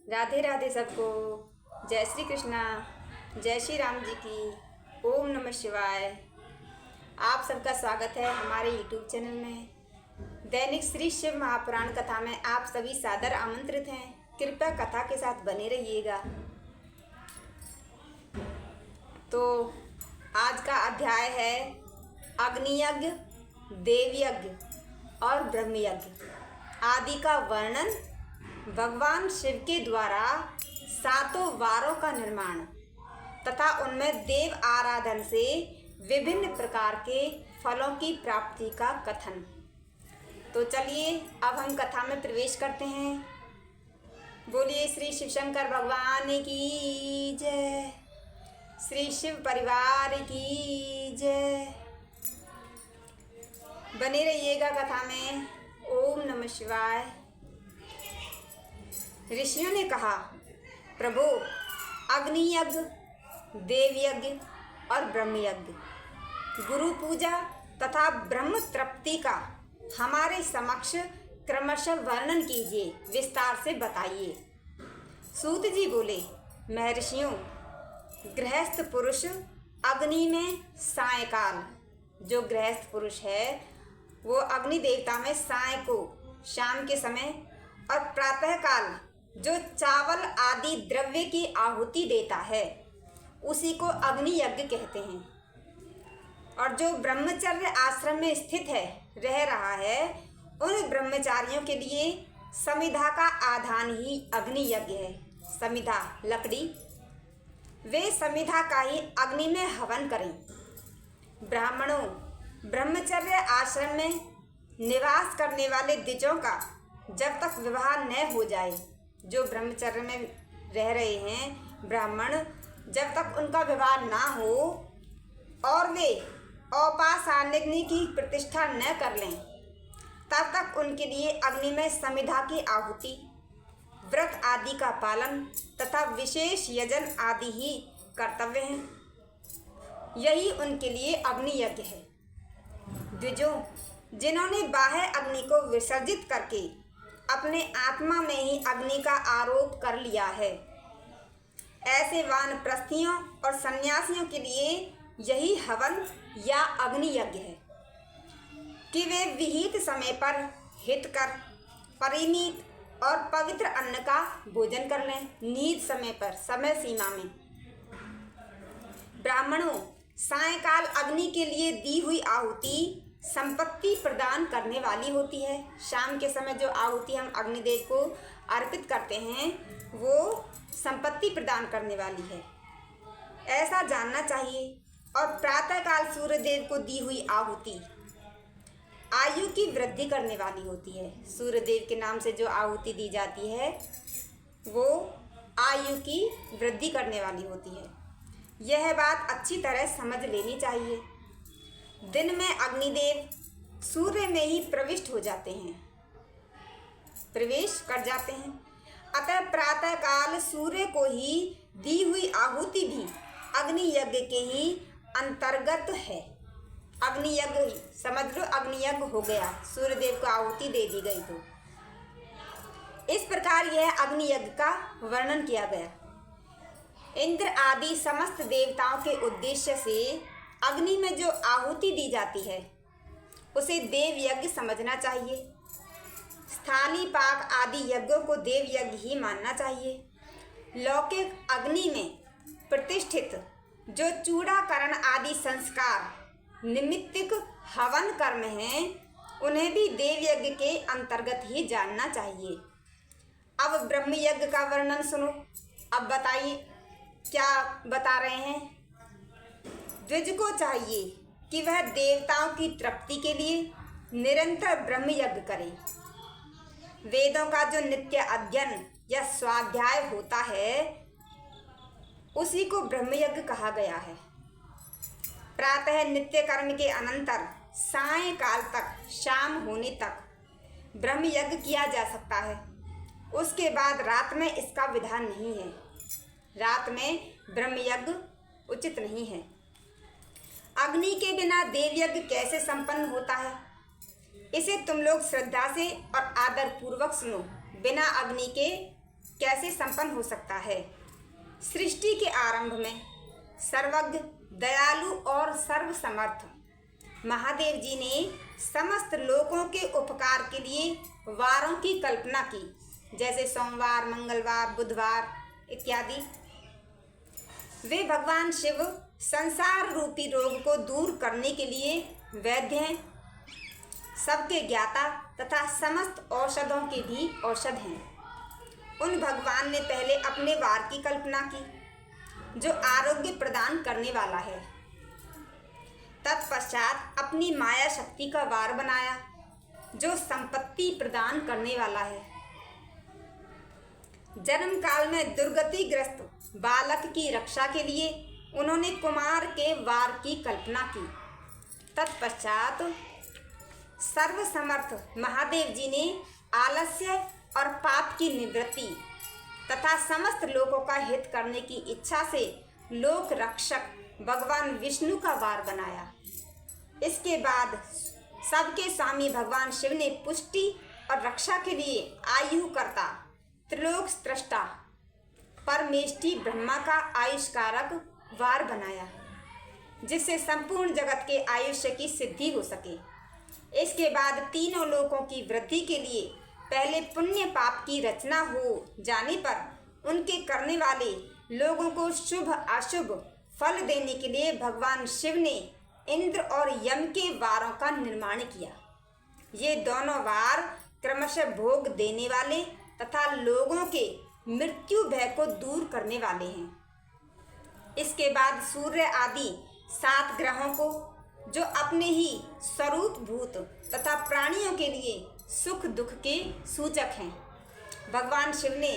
राधे राधे सबको। जय श्री कृष्णा, जय श्री राम जी की। ओम नमः शिवाय। आप सबका स्वागत है हमारे यूट्यूब चैनल में। दैनिक श्री शिव महापुराण कथा में आप सभी सादर आमंत्रित हैं। कृपया कथा के साथ बने रहिएगा। तो आज का अध्याय है अग्नि यज्ञ, देव यज्ञ और ब्रह्म यज्ञ आदि का वर्णन। भगवान शिव के द्वारा 7 वारों का निर्माण तथा उनमें देव आराधन से विभिन्न प्रकार के फलों की प्राप्ति का कथन। तो चलिए अब हम कथा में प्रवेश करते हैं। बोलिए श्री शिव शंकर भगवान की जय, श्री शिव परिवार की जय। बने रहिएगा कथा में। ओम नमः शिवाय। ऋषियों ने कहा, प्रभु अग्नि यज्ञ, देव यज्ञ और ब्रह्म यज्ञ, गुरु पूजा तथा ब्रह्म तृप्ति का हमारे समक्ष क्रमशः वर्णन कीजिए, विस्तार से बताइए। सूत जी बोले, महर्षियों, गृहस्थ पुरुष अग्नि में सायकाल, जो गृहस्थ पुरुष है वो अग्नि देवता में साय को, शाम के समय, और प्रातःकाल जो चावल आदि द्रव्य की आहुति देता है उसी को अग्नि यज्ञ कहते हैं। और जो ब्रह्मचर्य आश्रम में स्थित है, रह रहा है, उन ब्रह्मचारियों के लिए समिधा का आधान ही अग्नि यज्ञ है। समिधा लकड़ी, वे समिधा का ही अग्नि में हवन करें। ब्राह्मणों, ब्रह्मचर्य आश्रम में निवास करने वाले द्विजों का जब तक विवाह न हो जाए, जो ब्रह्मचर्य में रह रहे हैं ब्राह्मण, जब तक उनका विवाह ना हो और वे औपासनाग्नि की प्रतिष्ठा न कर लें, तब तक उनके लिए अग्नि में समिधा की आहुति, व्रत आदि का पालन तथा विशेष यजन आदि ही कर्तव्य हैं। यही उनके लिए अग्नि यज्ञ है। द्विजों, जिन्होंने बाह्य अग्नि को विसर्जित करके अपने आत्मा में ही अग्नि का आरोप कर लिया है, ऐसे वानप्रस्थियों और सन्यासियों के लिए यही हवन या अग्नि यज्ञ है कि वे विहित समय पर हितकर, परिणीत और पवित्र अन्न का भोजन कर लें, निहित समय पर, समय सीमा में। ब्राह्मणों, सायकाल अग्नि के लिए दी हुई आहुति संपत्ति प्रदान करने वाली होती है। शाम के समय जो आहुति हम अग्निदेव को अर्पित करते हैं वो संपत्ति प्रदान करने वाली है, ऐसा जानना चाहिए। और प्रातःकाल सूर्यदेव को दी हुई आहुति आयु की वृद्धि करने वाली होती है। सूर्यदेव के नाम से जो आहुति दी जाती है वो आयु की वृद्धि करने वाली होती है। यह बात अच्छी तरह समझ लेनी चाहिए। दिन में अग्निदेव सूर्य में ही प्रविष्ट हो जाते हैं, प्रवेश कर जाते हैं। अतः प्रातःकाल सूर्य को ही दी हुई आहुति भी अग्नि यज्ञ के ही अंतर्गत है। अग्नि यज्ञ ही समझ लो, अग्नि यज्ञ हो गया, सूर्यदेव को आहुति दे दी गई। तो इस प्रकार यह अग्नि यज्ञ का वर्णन किया गया। इंद्र आदि समस्त देवताओं के उद्देश्य से अग्नि में जो आहुति दी जाती है उसे देव यज्ञ समझना चाहिए। स्थाली पाक आदि यज्ञों को देव यज्ञ ही मानना चाहिए। लौकिक अग्नि में प्रतिष्ठित जो चूड़ाकरण आदि संस्कार निमित्तिक हवन कर्म हैं उन्हें भी देव यज्ञ के अंतर्गत ही जानना चाहिए। अब ब्रह्म यज्ञ का वर्णन सुनो। अब बताइए क्या बता रहे हैं। द्विज को चाहिए कि वह देवताओं की तृप्ति के लिए निरंतर ब्रह्म यज्ञ करे। वेदों का जो नित्य अध्ययन या स्वाध्याय होता है उसी को ब्रह्म यज्ञ कहा गया है। प्रातः नित्य कर्म के अनंतर सायंकाल तक, शाम होने तक ब्रह्म यज्ञ किया जा सकता है। उसके बाद रात में इसका विधान नहीं है। रात में ब्रह्म यज्ञ उचित नहीं है। अग्नि के बिना देव यज्ञ कैसे संपन्न होता है, इसे तुम लोग श्रद्धा से और आदर पूर्वक सुनो। बिना अग्नि के कैसे संपन्न हो सकता है। सृष्टि के आरंभ में सर्वज्ञ, दयालु और सर्वसमर्थ महादेव जी ने समस्त लोगों के उपकार के लिए वारों की कल्पना की, जैसे सोमवार, मंगलवार, बुधवार इत्यादि। वे भगवान शिव संसार रूपी रोग को दूर करने के लिए वैद्य हैं, सबके ज्ञाता तथा समस्त औषधों के भी औषध हैं। उन भगवान ने पहले अपने वार की कल्पना की, जो आरोग्य प्रदान करने वाला है। तत्पश्चात अपनी माया शक्ति का वार बनाया, जो संपत्ति प्रदान करने वाला है। जन्म काल में दुर्गतिग्रस्त बालक की रक्षा के लिए उन्होंने कुमार के वार की कल्पना की। तत्पश्चात सर्वसमर्थ महादेव जी ने आलस्य और पाप की निवृत्ति तथा समस्त लोगों का हित करने की इच्छा से लोक रक्षक भगवान विष्णु का वार बनाया। इसके बाद सबके स्वामी भगवान शिव ने पुष्टि और रक्षा के लिए आयुकर्ता, त्रिलोक स्रष्टा, परमेष्टि ब्रह्मा का आयुष्कारक वार बनाया, जिससे संपूर्ण जगत के आयुष्य की सिद्धि हो सके। इसके बाद तीनों लोकों की वृद्धि के लिए पहले पुण्य पाप की रचना हो जाने पर उनके करने वाले लोगों को शुभ अशुभ फल देने के लिए भगवान शिव ने इंद्र और यम के वारों का निर्माण किया। ये दोनों वार क्रमशः भोग देने वाले तथा लोगों के मृत्यु भय को दूर करने वाले हैं। इसके बाद सूर्य आदि 7 ग्रहों को, जो अपने ही स्वरूप भूत तथा प्राणियों के लिए सुख दुख के सूचक हैं, भगवान शिव ने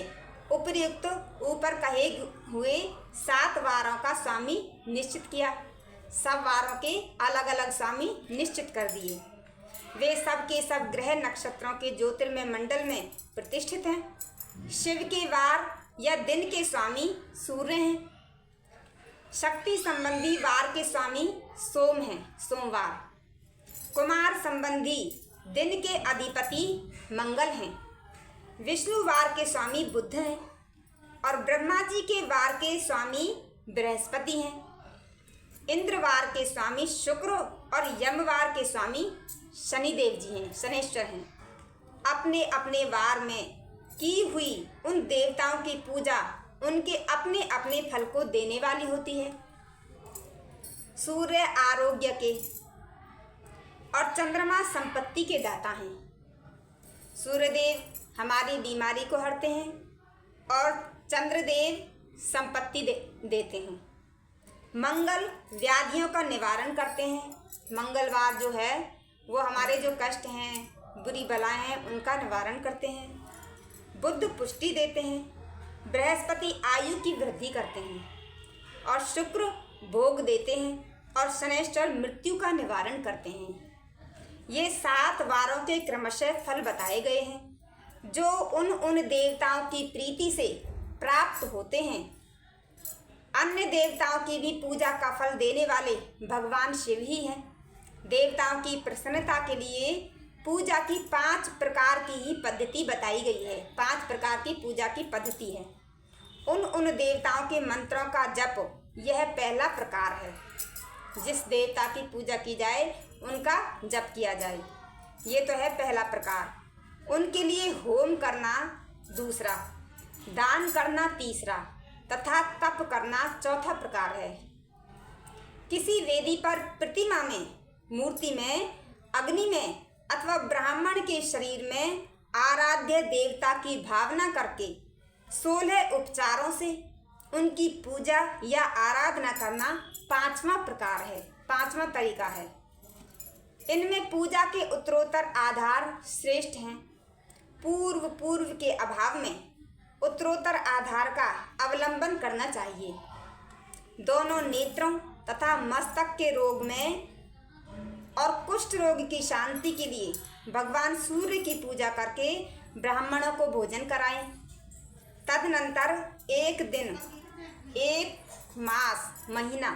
उपर्युक्त ऊपर कहे हुए 7 वारों का स्वामी निश्चित किया। सब वारों के अलग अलग स्वामी निश्चित कर दिए। वे सब के सब ग्रह नक्षत्रों के ज्योतिर्मय मंडल में प्रतिष्ठित हैं। शिव के वार या दिन के स्वामी सूर्य हैं। शक्ति संबंधी वार के स्वामी सोम हैं, सोमवार। कुमार संबंधी दिन के अधिपति मंगल हैं। विष्णु वार के स्वामी बुध हैं और ब्रह्मा जी के वार के स्वामी बृहस्पति हैं। इंद्रवार के स्वामी शुक्र और यमवार के स्वामी शनिदेव जी हैं, शनेश्वर हैं। अपने अपने वार में की हुई उन देवताओं की पूजा उनके अपने अपने फल को देने वाली होती है। सूर्य आरोग्य के और चंद्रमा संपत्ति के दाता हैं। सूर्यदेव हमारी बीमारी को हरते हैं और चंद्रदेव संपत्ति देते हैं। मंगल व्याधियों का निवारण करते हैं। मंगलवार जो है वो हमारे जो कष्ट हैं, बुरी बलाएं हैं, उनका निवारण करते हैं। बुध पुष्टि देते हैं। बृहस्पति आयु की वृद्धि करते हैं और शुक्र भोग देते हैं और शनैश्चर मृत्यु का निवारण करते हैं। ये 7 वारों के क्रमशः फल बताए गए हैं, जो उन देवताओं की प्रीति से प्राप्त होते हैं। अन्य देवताओं की भी पूजा का फल देने वाले भगवान शिव ही हैं। देवताओं की प्रसन्नता के लिए पूजा की 5 प्रकार की ही पद्धति बताई गई है। 5 प्रकार की पूजा की पद्धति है। उन देवताओं के मंत्रों का जप यह पहला प्रकार है। जिस देवता की पूजा की जाए उनका जप किया जाए, ये तो है पहला प्रकार। उनके लिए होम करना दूसरा, दान करना तीसरा तथा तप करना चौथा प्रकार है। किसी वेदी पर, प्रतिमा में, मूर्ति में, अग्नि में अथवा ब्राह्मण के शरीर में आराध्य देवता की भावना करके 16 उपचारों से उनकी पूजा या आराधना करना 5वां प्रकार है, 5वां तरीका है। इनमें पूजा के उत्तरोत्तर आधार श्रेष्ठ हैं। पूर्व के अभाव में उत्तरोत्तर आधार का अवलंबन करना चाहिए। दोनों नेत्रों तथा मस्तक के रोग में और कुष्ठ रोग की शांति के लिए भगवान सूर्य की पूजा करके ब्राह्मणों को भोजन कराएं। तदनंतर 1 दिन, 1 मास, महीना,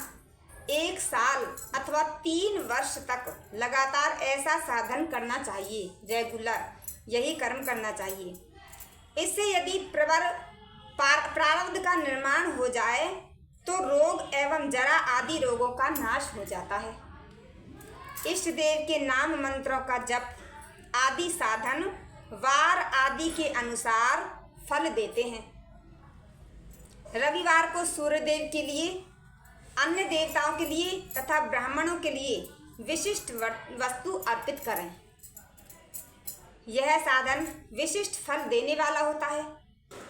1 साल अथवा 3 वर्ष तक लगातार ऐसा साधन करना चाहिए। रेगुलर यही कर्म करना चाहिए। इससे यदि प्रवर प्रारब्ध का निर्माण हो जाए तो रोग एवं जरा आदि रोगों का नाश हो जाता है। इष्ट देव के नाम मंत्रों का जप आदि साधन वार आदि के अनुसार फल देते हैं। रविवार को सूर्य देव के लिए, अन्य देवताओं के लिए तथा ब्राह्मणों के लिए विशिष्ट वस्तु अर्पित करें। यह साधन विशिष्ट फल देने वाला होता है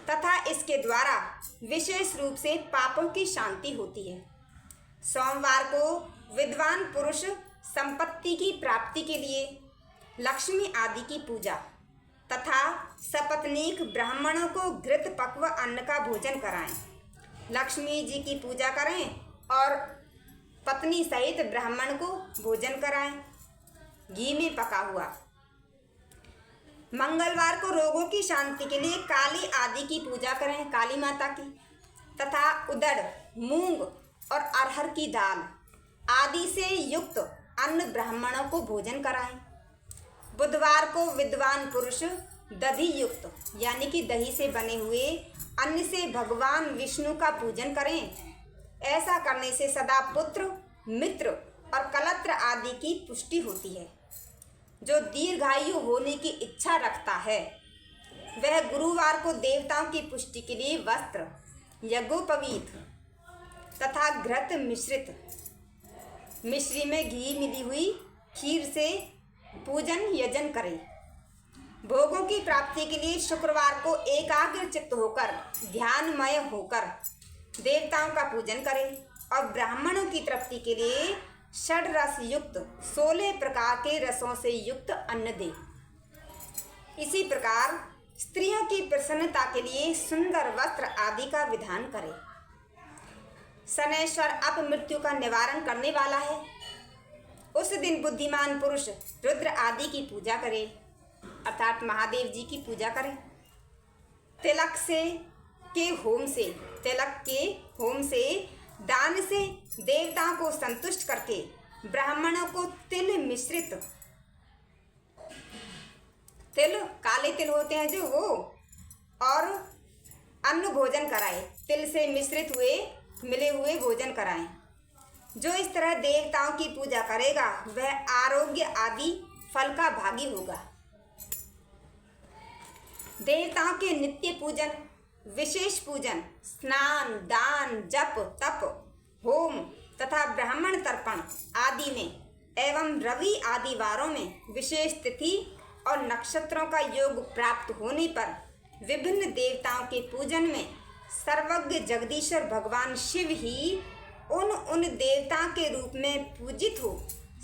तथा इसके द्वारा विशेष रूप से पापों की शांति होती है। सोमवार को विद्वान पुरुष संपत्ति की प्राप्ति के लिए लक्ष्मी आदि की पूजा तथा सपत्नीक ब्राह्मणों को घृत पक्व अन्न का भोजन कराएं। लक्ष्मी जी की पूजा करें और पत्नी सहित ब्राह्मण को भोजन कराएं घी में पका हुआ। मंगलवार को रोगों की शांति के लिए काली आदि की पूजा करें, काली माता की, तथा उड़द, मूंग और अरहर की दाल आदि से युक्त अन्न ब्राह्मणों को भोजन कराएं। बुधवार को विद्वान पुरुष दधि युक्त यानी कि दही से बने हुए अन्न से भगवान विष्णु का पूजन करें। ऐसा करने से सदा पुत्र, मित्र और कलत्र आदि की पुष्टि होती है। जो दीर्घायु होने की इच्छा रखता है वह गुरुवार को देवताओं की पुष्टि के लिए वस्त्र, यज्ञोपवीत तथा घृत मिश्रित मिश्री में घी मिली हुई खीर से पूजन यजन करे। भोगों की प्राप्ति के लिए शुक्रवार को एकाग्र चित्त होकर ध्यानमय होकर देवताओं का पूजन करें और ब्राह्मणों की तृप्ति के लिए षड रस युक्त 16 प्रकार के रसों से युक्त अन्न दे। इसी प्रकार स्त्रियों की प्रसन्नता के लिए सुंदर वस्त्र आदि का विधान करें। शनैश्वर अपमृत्यु का निवारण करने वाला है। उस दिन बुद्धिमान पुरुष रुद्र आदि की पूजा करे अर्थात महादेव जी की पूजा करें। तिलक के होम से दान से देवताओं को संतुष्ट करके ब्राह्मणों को तिल मिश्रित, तिल काले तिल होते हैं जो वो, और अन्न भोजन कराए। तिल से मिश्रित हुए मिले हुए भोजन कराएं। जो इस तरह देवताओं की पूजा करेगा वह आरोग्य आदि फल का भागी होगा। देवताओं के नित्य पूजन, विशेष पूजन, स्नान, दान, जप, तप, होम तथा ब्राह्मण तर्पण आदि में एवं रवि आदि वारों में विशेष तिथि और नक्षत्रों का योग प्राप्त होने पर विभिन्न देवताओं के पूजन में सर्वज्ञ जगदीश्वर भगवान शिव ही उन देवताओं के रूप में पूजित हो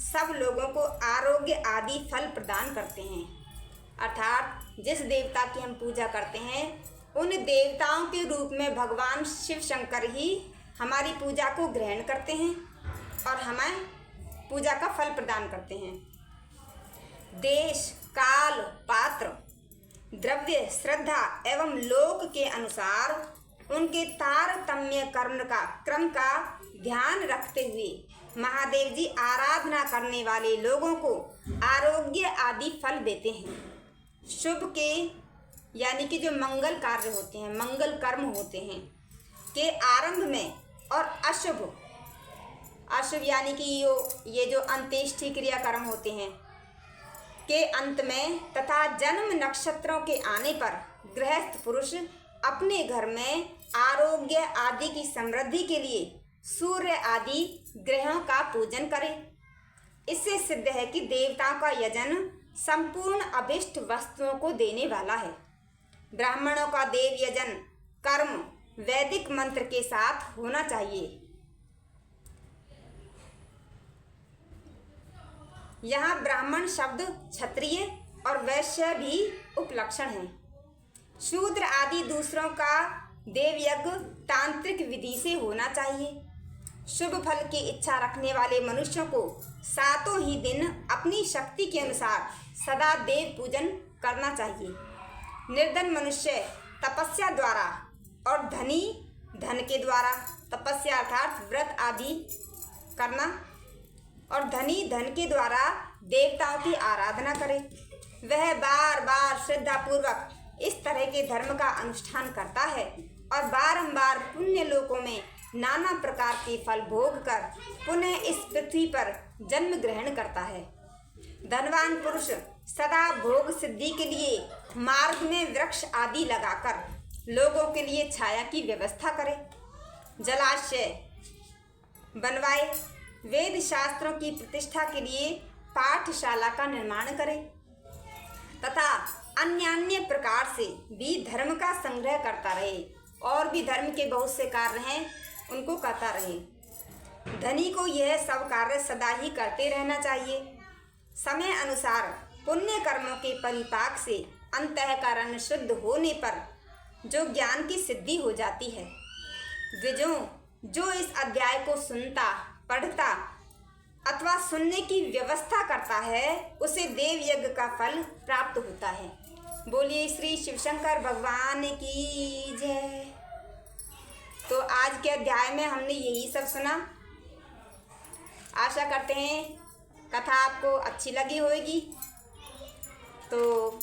सब लोगों को आरोग्य आदि फल प्रदान करते हैं। अर्थात जिस देवता की हम पूजा करते हैं उन देवताओं के रूप में भगवान शिव शंकर ही हमारी पूजा को ग्रहण करते हैं और हमें पूजा का फल प्रदान करते हैं। देश, काल, पात्र, द्रव्य, श्रद्धा एवं लोक के अनुसार उनके तारतम्य क्रम का ध्यान रखते हुए महादेव जी आराधना करने वाले लोगों को आरोग्य आदि फल देते हैं। शुभ के यानी कि जो मंगल कार्य होते हैं, मंगल कर्म होते हैं के आरंभ में और अशुभ यानी कि ये जो अंत्येष्टि क्रिया कर्म होते हैं के अंत में तथा जन्म नक्षत्रों के आने पर गृहस्थ पुरुष अपने घर में आरोग्य आदि की समृद्धि के लिए सूर्य आदि ग्रहों का पूजन करें। इससे सिद्ध है कि देवताओं का यजन संपूर्ण अभिष्ट वस्तुओं को देने वाला है। ब्राह्मणों का देव यजन कर्म वैदिक मंत्र के साथ होना चाहिए। यहाँ ब्राह्मण शब्द क्षत्रिय और वैश्य भी उपलक्षण है। शूद्र आदि दूसरों का देव यज्ञ तांत्रिक विधि से होना चाहिए। शुभ फल की इच्छा रखने वाले मनुष्यों को सातों ही दिन अपनी शक्ति के अनुसार सदा देव पूजन करना चाहिए। निर्धन मनुष्य तपस्या द्वारा और धनी धन के द्वारा, तपस्या अर्थात व्रत आदि करना, और धनी धन के द्वारा देवताओं की आराधना करे। वह बार बार श्रद्धापूर्वक इस तरह के धर्म का अनुष्ठान करता है और बारंबार पुण्य लोकों में नाना प्रकार के फल भोग कर पुनः इस पृथ्वी पर जन्म ग्रहण करता है। धनवान पुरुष सदा भोग सिद्धि के लिए मार्ग में वृक्ष आदि लगाकर लोगों के लिए छाया की व्यवस्था करे, जलाशय बनवाए, वेद शास्त्रों की प्रतिष्ठा के लिए पाठशाला का निर्माण करे तथा अन्य प्रकार से भी धर्म का संग्रह करता रहे और भी धर्म के बहुत से कार्य हैं उनको करता रहे। धनी को यह सब कार्य सदा ही करते रहना चाहिए। समय अनुसार पुण्य कर्मों के परिपाक से अंतःकरण शुद्ध होने पर जो ज्ञान की सिद्धि हो जाती है, द्विजों जो इस अध्याय को सुनता, पढ़ता अथवा सुनने की व्यवस्था करता है उसे देव यज्ञ का फल प्राप्त होता है। बोलिए श्री शिवशंकर भगवान की जय। तो आज के अध्याय में हमने यही सब सुना। आशा करते हैं कथा आपको अच्छी लगी होगी। तो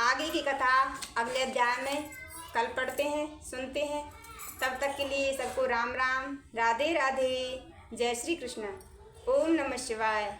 आगे की कथा अगले अध्याय में कल पढ़ते हैं, सुनते हैं। तब तक के लिए सबको राम राम, राधे राधे, जय श्री कृष्ण, ओम नमः शिवाय।